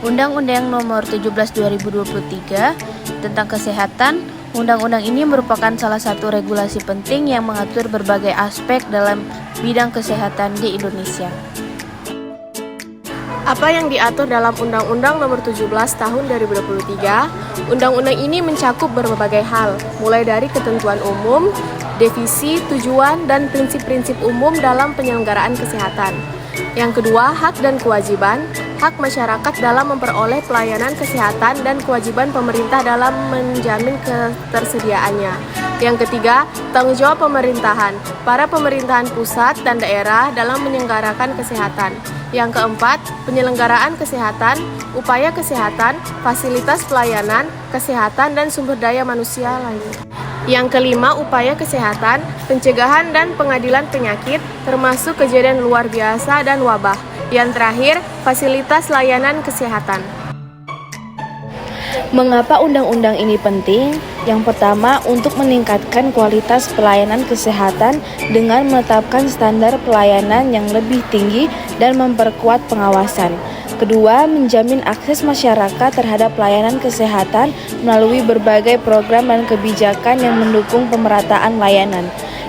Undang-Undang Nomor 17 2023 tentang Kesehatan. Undang-undang ini merupakan salah satu regulasi penting yang mengatur berbagai aspek dalam bidang kesehatan di Indonesia. Apa yang diatur dalam Undang-Undang Nomor 17 Tahun 2023? Undang-undang ini mencakup berbagai hal, mulai dari ketentuan umum, definisi, tujuan, dan prinsip-prinsip umum dalam penyelenggaraan kesehatan. Yang kedua, hak dan kewajiban. Hak masyarakat dalam memperoleh pelayanan kesehatan dan kewajiban pemerintah dalam menjamin ketersediaannya. Yang ketiga, tanggung jawab pemerintahan. Para pemerintahan pusat dan daerah dalam menyelenggarakan kesehatan. Yang keempat, penyelenggaraan kesehatan, upaya kesehatan, fasilitas pelayanan, kesehatan, dan sumber daya manusia lainnya. Yang kelima, upaya kesehatan, pencegahan dan pengadilan penyakit, termasuk kejadian luar biasa dan wabah. Yang terakhir, fasilitas layanan kesehatan. Mengapa undang-undang ini penting? Yang pertama, untuk meningkatkan kualitas pelayanan kesehatan dengan menetapkan standar pelayanan yang lebih tinggi dan memperkuat pengawasan. Kedua, menjamin akses masyarakat terhadap pelayanan kesehatan melalui berbagai program dan kebijakan yang mendukung pemerataan layanan.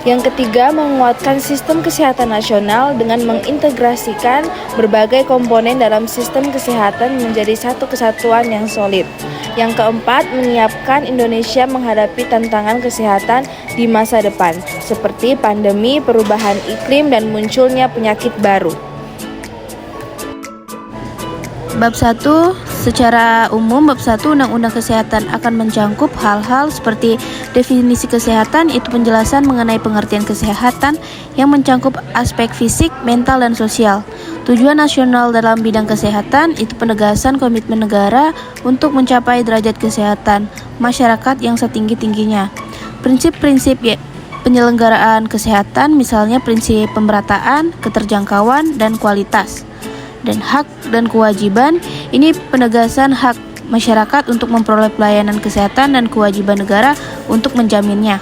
Yang ketiga, menguatkan sistem kesehatan nasional dengan mengintegrasikan berbagai komponen dalam sistem kesehatan menjadi satu kesatuan yang solid. Yang keempat, menyiapkan Indonesia menghadapi tantangan kesehatan di masa depan, seperti pandemi, perubahan iklim, dan munculnya penyakit baru. Bab 1. Secara umum, Bab 1 Undang-Undang Kesehatan akan mencakup hal-hal seperti definisi kesehatan, itu penjelasan mengenai pengertian kesehatan yang mencakup aspek fisik, mental, dan sosial. Tujuan nasional dalam bidang kesehatan, itu penegasan komitmen negara untuk mencapai derajat kesehatan masyarakat yang setinggi-tingginya. Prinsip-prinsip penyelenggaraan kesehatan, misalnya prinsip pemerataan, keterjangkauan, dan kualitas. Dan hak dan kewajiban, ini penegasan hak masyarakat untuk memperoleh pelayanan kesehatan dan kewajiban negara untuk menjaminnya.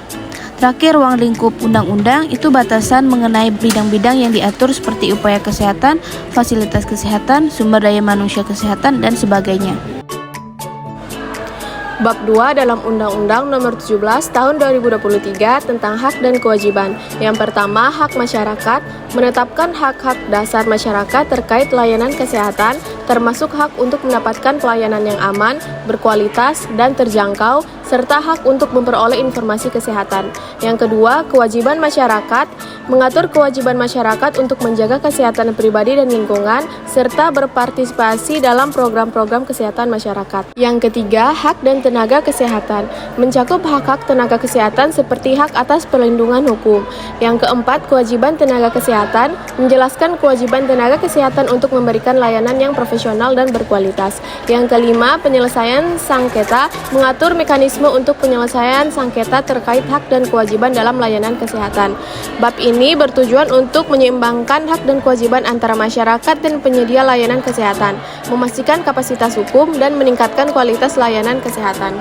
Terakhir, ruang lingkup undang-undang, itu batasan mengenai bidang-bidang yang diatur seperti upaya kesehatan, fasilitas kesehatan, sumber daya manusia kesehatan, dan sebagainya. Bab 2 dalam Undang-Undang Nomor 17 Tahun 2023 tentang hak dan kewajiban. Yang pertama, hak masyarakat, menetapkan hak-hak dasar masyarakat terkait layanan kesehatan, termasuk hak untuk mendapatkan pelayanan yang aman, berkualitas, dan terjangkau, serta hak untuk memperoleh informasi kesehatan. Yang kedua, kewajiban masyarakat, mengatur kewajiban masyarakat untuk menjaga kesehatan pribadi dan lingkungan, serta berpartisipasi dalam program-program kesehatan masyarakat. Yang ketiga, hak dan tenaga kesehatan, mencakup hak-hak tenaga kesehatan seperti hak atas perlindungan hukum. Yang keempat, kewajiban tenaga kesehatan, menjelaskan kewajiban tenaga kesehatan untuk memberikan layanan yang profesional dan berkualitas. Yang kelima, penyelesaian sengketa, mengatur mekanisme untuk penyelesaian sengketa terkait hak dan kewajiban dalam layanan kesehatan. Bab ini bertujuan untuk menyeimbangkan hak dan kewajiban antara masyarakat dan penyedia layanan kesehatan, memastikan kapasitas hukum, dan meningkatkan kualitas layanan kesehatan.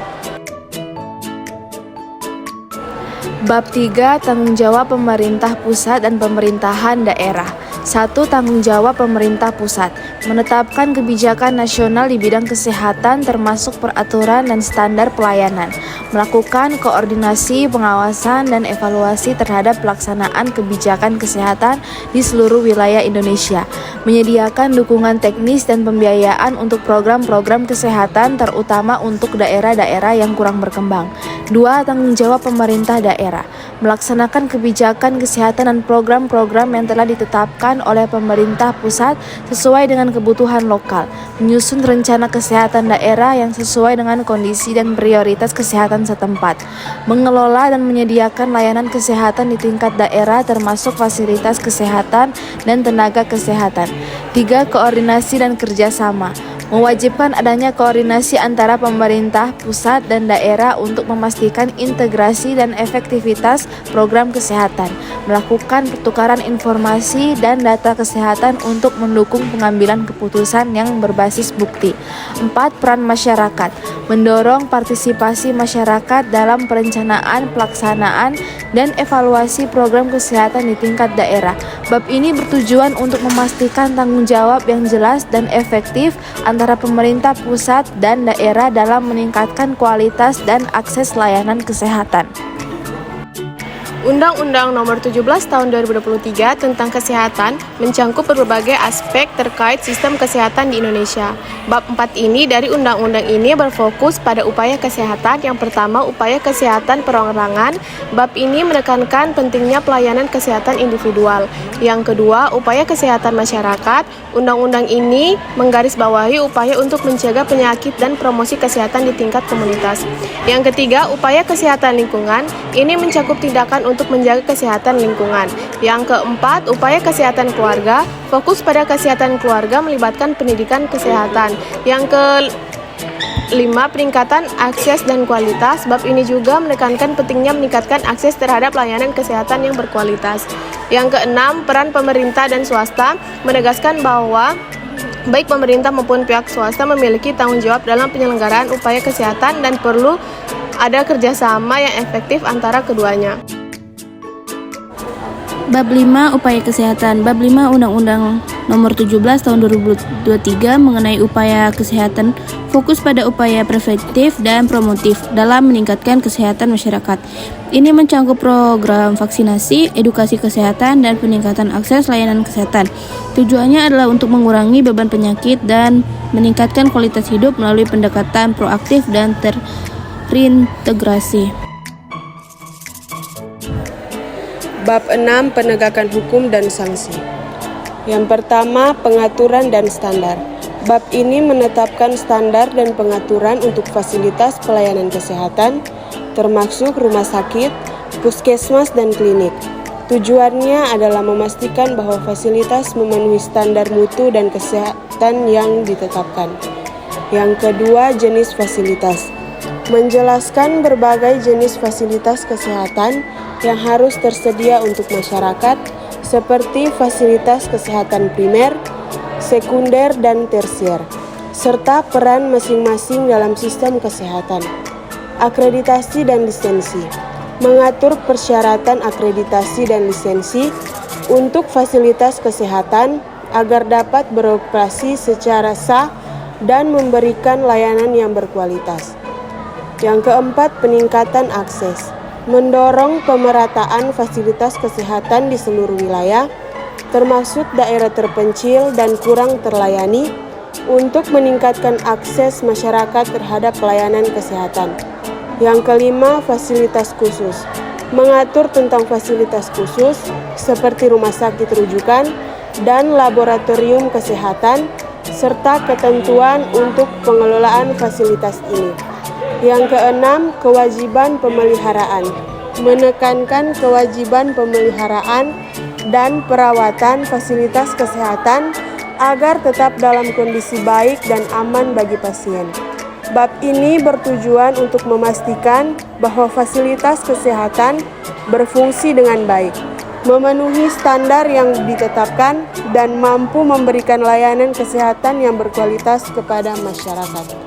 Bab 3. Tanggung jawab pemerintah pusat dan pemerintahan daerah. 1. Tanggung jawab pemerintah pusat, menetapkan kebijakan nasional di bidang kesehatan termasuk peraturan dan standar pelayanan, melakukan koordinasi, pengawasan, dan evaluasi terhadap pelaksanaan kebijakan kesehatan di seluruh wilayah Indonesia, menyediakan dukungan teknis dan pembiayaan untuk program-program kesehatan terutama untuk daerah-daerah yang kurang berkembang. 2. Tanggung jawab pemerintah daerah, melaksanakan kebijakan kesehatan dan program-program yang telah ditetapkan oleh pemerintah pusat sesuai dengan kebutuhan lokal, menyusun rencana kesehatan daerah yang sesuai dengan kondisi dan prioritas kesehatan setempat, mengelola dan menyediakan layanan kesehatan di tingkat daerah termasuk fasilitas kesehatan dan tenaga kesehatan. 3. Koordinasi dan kerjasama, mewajibkan adanya koordinasi antara pemerintah pusat dan daerah untuk memastikan integrasi dan efektivitas program kesehatan, melakukan pertukaran informasi dan data kesehatan untuk mendukung pengambilan keputusan yang berbasis bukti. 4. Peran masyarakat, mendorong partisipasi masyarakat dalam perencanaan, pelaksanaan, dan evaluasi program kesehatan di tingkat daerah. Bab ini bertujuan untuk memastikan tanggung jawab yang jelas dan efektif antara pemerintah pusat dan daerah dalam meningkatkan kualitas dan akses layanan kesehatan. Undang-Undang Nomor 17 Tahun 2023 tentang Kesehatan mencangkup berbagai aspek terkait sistem kesehatan di Indonesia. Bab 4 ini dari undang-undang ini berfokus pada upaya kesehatan. Yang pertama, upaya kesehatan perorangan. Bab ini menekankan pentingnya pelayanan kesehatan individual. Yang kedua, upaya kesehatan masyarakat. Undang-undang ini menggarisbawahi upaya untuk mencegah penyakit dan promosi kesehatan di tingkat komunitas. Yang ketiga, upaya kesehatan lingkungan. Ini mencakup tindakan untuk menjaga kesehatan lingkungan. Yang keempat, upaya kesehatan keluarga. Fokus pada kesehatan keluarga melibatkan pendidikan kesehatan. Yang kelima, peningkatan akses dan kualitas. Bab ini juga menekankan pentingnya meningkatkan akses terhadap layanan kesehatan yang berkualitas. Yang keenam, peran pemerintah dan swasta menegaskan bahwa baik pemerintah maupun pihak swasta memiliki tanggung jawab dalam penyelenggaraan upaya kesehatan dan perlu ada kerjasama yang efektif antara keduanya. Bab 5 Upaya Kesehatan. Bab 5 Undang-Undang Nomor 17 Tahun 2023 mengenai upaya kesehatan fokus pada upaya preventif dan promotif dalam meningkatkan kesehatan masyarakat. Ini mencangkup program vaksinasi, edukasi kesehatan, dan peningkatan akses layanan kesehatan. Tujuannya adalah untuk mengurangi beban penyakit dan meningkatkan kualitas hidup melalui pendekatan proaktif dan terintegrasi. Bab 6 Penegakan Hukum dan Sanksi. Yang pertama, pengaturan dan standar. Bab ini menetapkan standar dan pengaturan untuk fasilitas pelayanan kesehatan, termasuk rumah sakit, puskesmas, dan klinik. Tujuannya adalah memastikan bahwa fasilitas memenuhi standar mutu dan kesehatan yang ditetapkan. Yang kedua, jenis fasilitas. Menjelaskan berbagai jenis fasilitas kesehatan yang harus tersedia untuk masyarakat, seperti fasilitas kesehatan primer, sekunder, dan tersier, serta peran masing-masing dalam sistem kesehatan. Akreditasi dan lisensi. Mengatur persyaratan akreditasi dan lisensi untuk fasilitas kesehatan agar dapat beroperasi secara sah dan memberikan layanan yang berkualitas. Yang keempat, peningkatan akses. Mendorong pemerataan fasilitas kesehatan di seluruh wilayah, termasuk daerah terpencil dan kurang terlayani, untuk meningkatkan akses masyarakat terhadap pelayanan kesehatan. Yang kelima, fasilitas khusus. Mengatur tentang fasilitas khusus, seperti rumah sakit rujukan dan laboratorium kesehatan, serta ketentuan untuk pengelolaan fasilitas ini. Yang keenam, kewajiban pemeliharaan. Menekankan kewajiban pemeliharaan dan perawatan fasilitas kesehatan agar tetap dalam kondisi baik dan aman bagi pasien. Bab ini bertujuan untuk memastikan bahwa fasilitas kesehatan berfungsi dengan baik, memenuhi standar yang ditetapkan, dan mampu memberikan layanan kesehatan yang berkualitas kepada masyarakat.